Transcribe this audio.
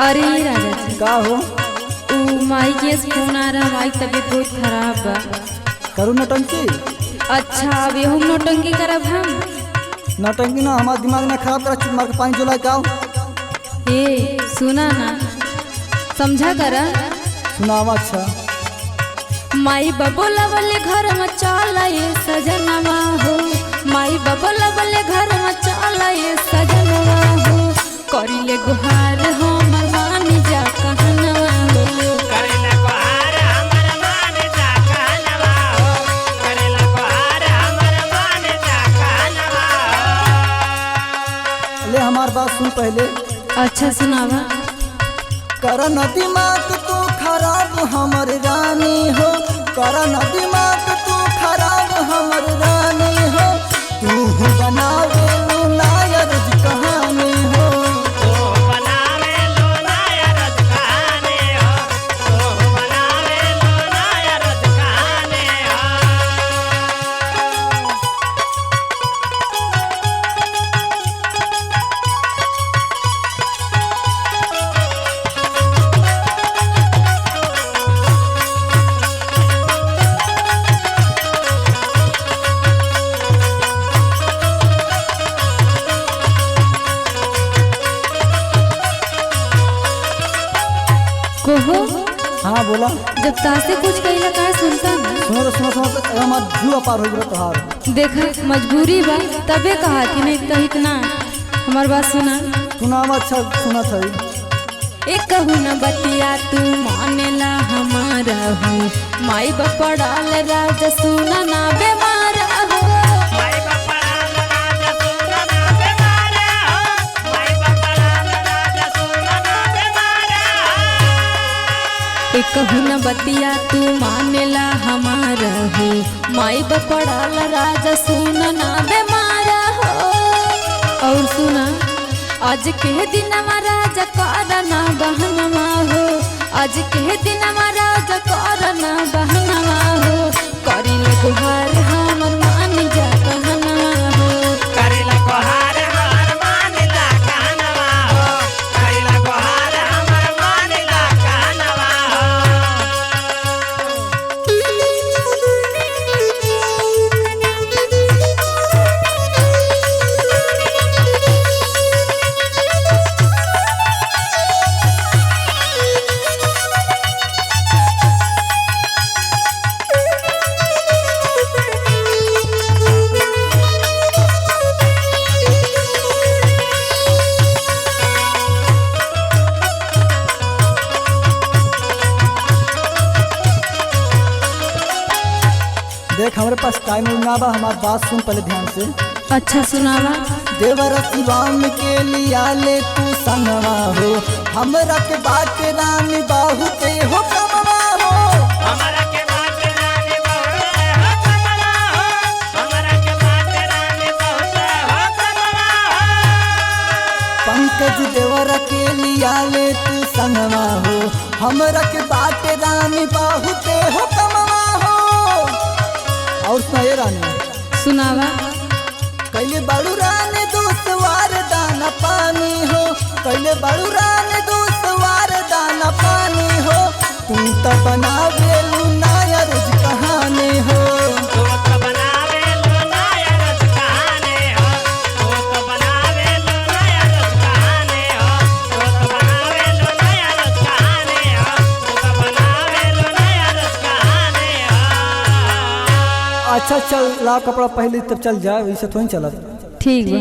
अरे राजा जी का हो? माई के फोन आ रहा, माई तबीयत बहुत खराब बा। करू नौटंकी? अच्छा अब हम नौटंकी करब हम? नौटंकी ना, हमारा दिमाग ना खराब करा, चुप मार के पानी जोला का। ए सुना ना, समझा करा। सुनावा। अच्छा माई बबोला वाले घर में चला ये सजनवा हो, माई बबोला वाले घर में चला ये सजनवा हो, करिले गुहार हमर मान जा कहनवा हो, करेला गुहार हमर मान जा कहनवा हो, करेला गुहार हमर मान जा कहनवा हो। ले हमार बात सुन पहले। अच्छा सुनावा। कर न दिमाग तू खराब हमर रानी हो, कर न दिमाग तू खराब हमर रानी हो, तू बनावे लू नायर कहानी हो, तू बनावे लो नायर कहानी हो, तू बनावे लो नायर कहानी हो। कोहो हाँ बोला। जब तासे कुछ कहिला का सुनता ना। सुनो तो सुनो सुनो तो हमार जुआ पार हो गया तोहार। देखा मजबूरी बा तबे कहा थी, नहीं तो इतना हमार बात सुना। सुनावा। अच्छा सुना था। एक कहू न बतिया तू मानेला हमारा हूँ, माई बपड़ाल राजा सुना ना बेमार हो, माई बपड़ाल राजा सुना ना बेमार हो, माई बपड़ाल राजा सुना ना बेमार हो। एक कहू न बतिया तू मानेला हमारा हूँ, माई बपड़ाल राजा सुना ना बेमार हो। और सुना आज के दिन राजा करना बहनवा हो, आज के दिन राजा करना बहनवा हो, करिले गुहार हमर मान जा कहनवा हो, करेला गुहार हमर मान जा कहनवा हो, करेला गुहार हमर मान जा कहनवा देख हमारे पास टाइम ना बा, हमार बात सुन पहले ध्यान से। अच्छा सुनावा। देवर शिवाम के लिया ले तू संगवा हो, हमरा के बात रानी बाहु ते हो कमवा हो, हमरा के बात रानी बहुत हो कमला हो, हमरा के बात रानी बहुत हो कमला हो। पंकज देवर के लिया ले तू संगवा हो, हमरा के बात रानी बाहु ते हो कमवा हो। और सुनाए रानी। सुनावा। कैले बड़ू रानी दोस्तवार दाना पानी हो, कैले बड़ू रानी दोस्तवार दाना पानी हो, तू तो बनावे लू नायर कहानी हो, तू तो बनावे लो नायर कहानी हो, तू तो बनावे लो नायर कहानी हो, तू तो बनावे लो नायर कहानी हो, तू तो बनावे लो नायर कहानी हो। अच्छा चल ला कपड़ा पहले तब चल जाए, वैसे तो नहीं चला। ठीक बा।